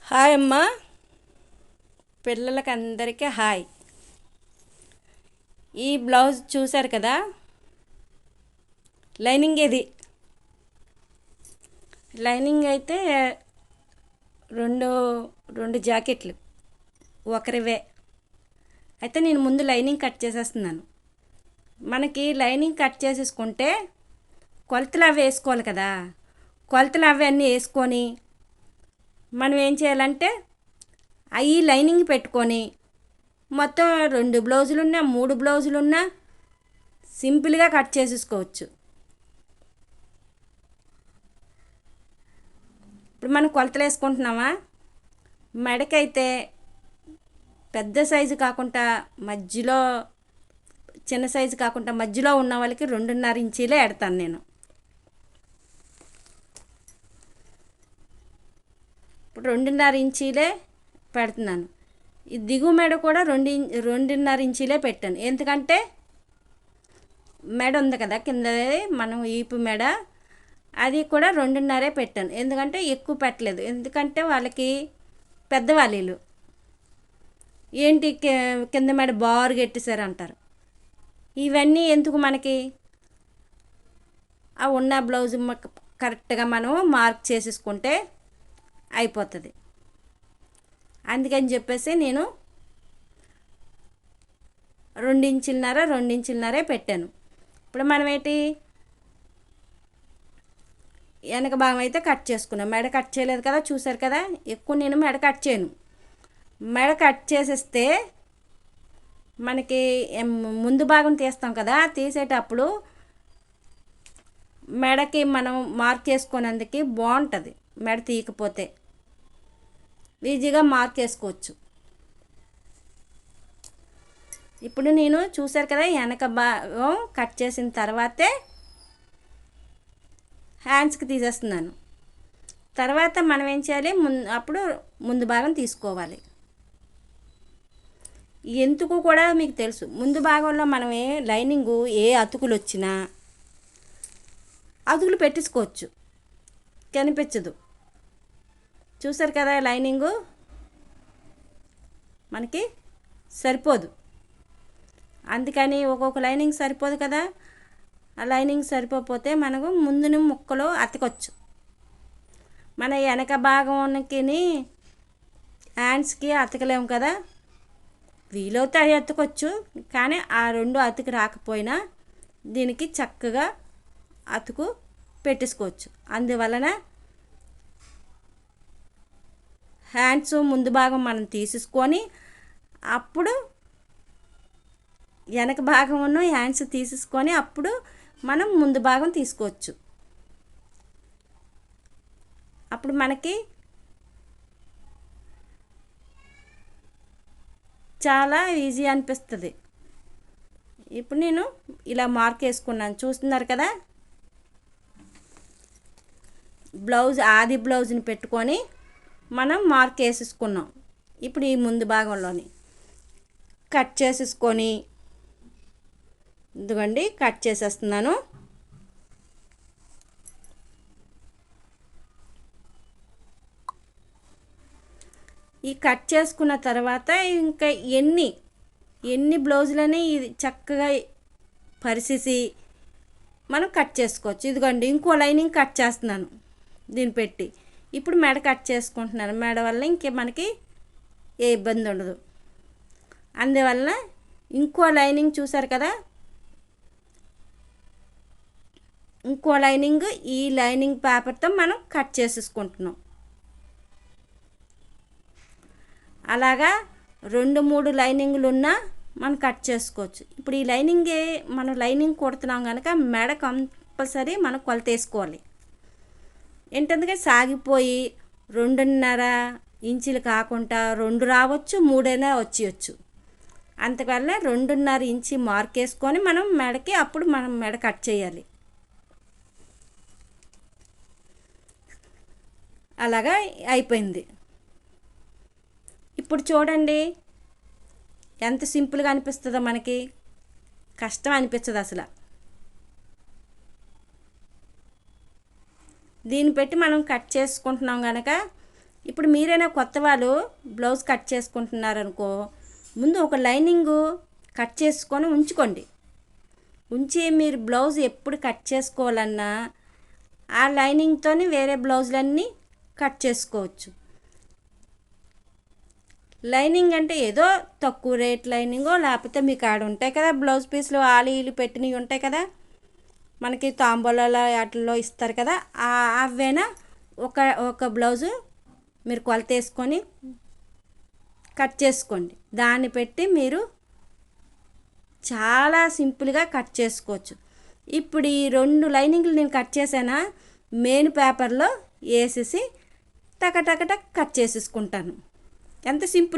Hi అమ్మా. పిల్లలకి అందరికీ హాయ్. ఈ బ్లౌజ్ చూశారు కదా, లైనింగ్ ఇది. లైనింగ్ అయితే రెండు రెండు జాకెట్లు ఒకరివే. అయితే నేను ముందు లైనింగ్ కట్ చేసేస్తున్నాను. మనకి లైనింగ్ కట్ చేసేసుకుంటే కొలతలు అవి వేసుకోవాలి కదా. కొలతలు అవి అన్నీ వేసుకొని మనం ఏం చేయాలంటే అవి లైనింగ్ పెట్టుకొని మొత్తం 2 బ్లౌజులున్నా 3 బ్లౌజులున్నా సింపుల్గా కట్ చేసేసుకోవచ్చు. ఇప్పుడు మనం కొలతలు వేసుకుంటున్నామా, మెడకైతే పెద్ద సైజు కాకుండా మధ్యలో, చిన్న సైజు కాకుండా మధ్యలో ఉన్న వాళ్ళకి 2.5 ఇంచీలే ఎడతాను నేను. ఇప్పుడు 2.5 ఇంచీలే పెడుతున్నాను. ఈ దిగు మెడ కూడా 2.5 ఇంచీలే పెట్టాను. ఎందుకంటే మెడ ఉంది కదా కింద, మనం ఈపు మెడ, అది కూడా 2.5 పెట్టాను. ఎందుకంటే ఎక్కువ పెట్టలేదు, ఎందుకంటే వాళ్ళకి పెద్దవాళ్ళు ఏంటి కింద మెడ బారు గెట్టేశారు అంటారు. ఇవన్నీ ఎందుకు మనకి, ఆ ఉన్న బ్లౌజ్ కరెక్ట్గా మనం మార్క్ చేసేసుకుంటే అయిపోతుంది. అందుకని చెప్పేసి నేను 2 ఇంచులన్నరే పెట్టాను. ఇప్పుడు మనం ఏంటి వెనక భాగం అయితే కట్ చేసుకున్నాం, మెడ కట్ చేయలేదు కదా, చూసారు కదా. ఎక్కువ నేను మెడ కట్ చేయను. మెడ కట్ చేసేస్తే మనకి ముందు భాగం తీస్తాం కదా, తీసేటప్పుడు మెడకి మనం మార్క్ వేసుకునేందుకు బాగుంటుంది. మెడ తీయకపోతే ఈజీగా మార్క్ వేసుకోవచ్చు. ఇప్పుడు నేను చూసారు కదా, వెనక భాగం కట్ చేసిన తర్వాతే హ్యాండ్స్కి తీసేస్తున్నాను. తర్వాత మనం ఏం చేయాలి, అప్పుడు ముందు భాగం తీసుకోవాలి. ఎందుకు కూడా మీకు తెలుసు, ముందు భాగంలో మనం లైనింగు ఏ అతుకులు వచ్చినా అతుకులు పెట్టించుకోవచ్చు, కనిపించదు. చూసారు కదా, లైనింగు మనకి సరిపోదు. అందుకని ఒక్కొక్క లైనింగ్ సరిపోదు కదా. ఆ లైనింగ్ సరిపోతే మనకు ముందుని ముక్కలు అతకొచ్చు. మన వెనక భాగానికి హ్యాండ్స్కి అతకలేము కదా, వీలవుతే అవి అతుకొచ్చు. కానీ ఆ 2 అతుకు రాకపోయినా దీనికి చక్కగా అతుకు పెట్టేసుకోవచ్చు. అందువలన హ్యాండ్స్ ముందు భాగం మనం తీసేసుకొని అప్పుడు వెనక భాగమును హ్యాండ్స్ తీసేసుకొని అప్పుడు మనం ముందు భాగం తీసుకోవచ్చు. అప్పుడు మనకి చాలా ఈజీ అనిపిస్తుంది. ఇప్పుడు నేను ఇలా మార్క్ వేసుకున్నాను, చూస్తున్నారు కదా. బ్లౌజ్ ఆది బ్లౌజ్ని పెట్టుకొని మనం మార్క్ వేసేసుకున్నాం. ఇప్పుడు ఈ ముందు భాగంలోని కట్ చేసేసుకొని, ఇదిగోండి కట్ చేసేస్తున్నాను. ఈ కట్ చేసుకున్న తర్వాత ఇంకా ఎన్ని బ్లౌజులని ఇది చక్కగా పరిసేసి మనం కట్ చేసుకోవచ్చు. ఇదిగోండి ఇంకో లైనింగ్ కట్ చేస్తున్నాను దీన్ని పెట్టి. ఇప్పుడు మెడ కట్ చేసుకుంటున్నాను. మెడ వల్ల ఇంకే మనకి ఏ ఇబ్బంది ఉండదు. అందువల్ల ఇంకో లైనింగ్ చూసారు కదా, ఇంకో లైనింగ్ ఈ లైనింగ్ పేపర్తో మనం కట్ చేసేసుకుంటున్నాం. అలాగా 2-3 లైనింగ్లు ఉన్నా మనం కట్ చేసుకోవచ్చు. ఇప్పుడు ఈ లైనింగే మనం లైనింగ్ కుడుతున్నాం కనుక మెడ కంపల్సరీ మనం కొలత వేసుకోవాలి. ఏంటందుకే సాగిపోయి 2.5 ఇంచులు కాకుండా 2 రావచ్చు, 3 అయినా వచ్చేయచ్చు. అందువల్ల 2.5 ఇంచి మార్క్ వేసుకొని మనం మెడకి అప్పుడు మనం మెడ కట్ చేయాలి. అలాగా అయిపోయింది. ఇప్పుడు చూడండి ఎంత సింపుల్గా అనిపిస్తుందో, మనకి కష్టం అనిపించదు అసలు. దీన్ని పెట్టి మనం కట్ చేసుకుంటున్నాం కనుక ఇప్పుడు మీరైనా కొత్త వాళ్ళు బ్లౌజ్ కట్ చేసుకుంటున్నారనుకో, ముందు ఒక లైనింగు కట్ చేసుకొని ఉంచుకోండి. ఉంచి మీరు బ్లౌజ్ ఎప్పుడు కట్ చేసుకోవాలన్నా ఆ లైనింగ్తోని వేరే బ్లౌజులన్నీ కట్ చేసుకోవచ్చు. లైనింగ్ అంటే ఏదో తక్కువ రేట్ లైనింగో, లేకపోతే మీకు ఆడ ఉంటాయి కదా బ్లౌజ్ పీస్లు ఆలీలు పెట్టినవి ఉంటాయి కదా, మనకి తాంబూలాల వాటిల్లో ఇస్తారు కదా, అవైనా ఒక ఒక బ్లౌజు మీరు కొలత వేసుకొని కట్ చేసుకోండి. దాన్ని పెట్టి మీరు చాలా సింపుల్గా కట్ చేసుకోవచ్చు. ఇప్పుడు ఈ 2 లైనింగ్లు నేను కట్ చేశానా, మెయిన్ పేపర్లో వేసేసి టక టక టక్ కట్ చేసేసుకుంటాను. ఎంత సింపుల్.